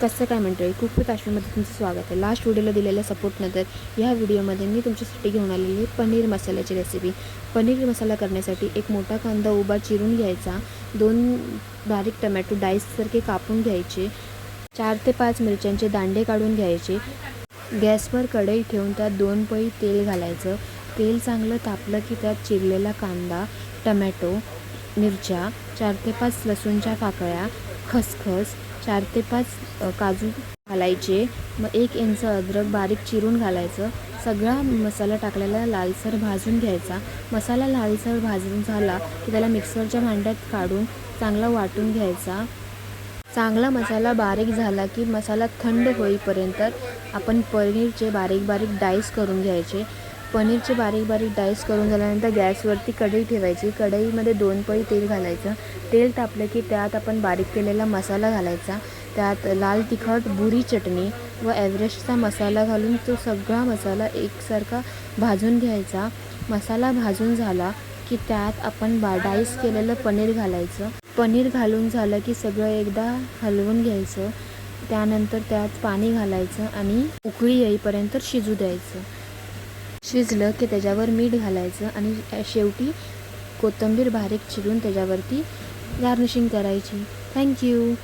कसं काय मंडळी, कुक आश्रममध्ये तुमचं स्वागत आहे. लास्ट व्हिडिओला दिलेल्या सपोर्टनंतर ह्या व्हिडिओमध्ये मी तुमच्यासाठी घेऊन आलेली पनीर मसाल्याची रेसिपी. पनीर मसाला करण्यासाठी एक मोठा कांदा उभा चिरून घ्यायचा, 2 बारीक टमॅटो डाईससारखे कापून घ्यायचे, 4 ते 5 मिरच्यांचे दांडे काढून घ्यायचे. गॅसवर कढई ठेवून त्यात 2 पळी तेल घालायचं. तेल चांगलं तापलं की त्यात चिरलेला कांदा, टमॅटो, मिरच्या, 4 ते 5 लसूणच्या पाकळ्या, खसखस, 4 ते 5 काजू घालायचे. मग 1 इंच अद्रक बारीक चिरून घालायचं. सगळा मसाला टाकलेला लालसर भाजून घ्यायचा. मसाला लालसर भाजून झाला की त्याला मिक्सरच्या भांड्यात काढून चांगला वाटून घ्यायचा. चांगला मसाला बारीक झाला की मसाला थंड होईपर्यंत आपण पनीरचे बारीक बारीक डाईस करून घ्यायचे. पनीरचे बारीक बारीक डाईस करून झाल्यानंतर गॅसवरती कढई ठेवायची. कढईमध्ये 2 पळी तेल घालायचं. तेल तापलं की त्यात आपण बारीक केलेला मसाला घालायचा. त्यात लाल तिखट, बुरी चटणी व एव्हरेस्टचा मसाला घालून तो सगळा मसाला एकसारखा भाजून घ्यायचा. मसाला भाजून झाला की त्यात आपण डाईस केलेलं पनीर घालायचं. पनीर घालून झालं की सगळं एकदा हलवून घ्यायचं. त्यानंतर त्यात पाणी घालायचं आणि उकळी येईपर्यंत शिजू द्यायचं. शिजलं की त्याच्यावर मीठ घालायचं आणि शेवटी कोथिंबीर बारीक चिरून त्याच्यावरती गार्निशिंग करायची. थँक्यू.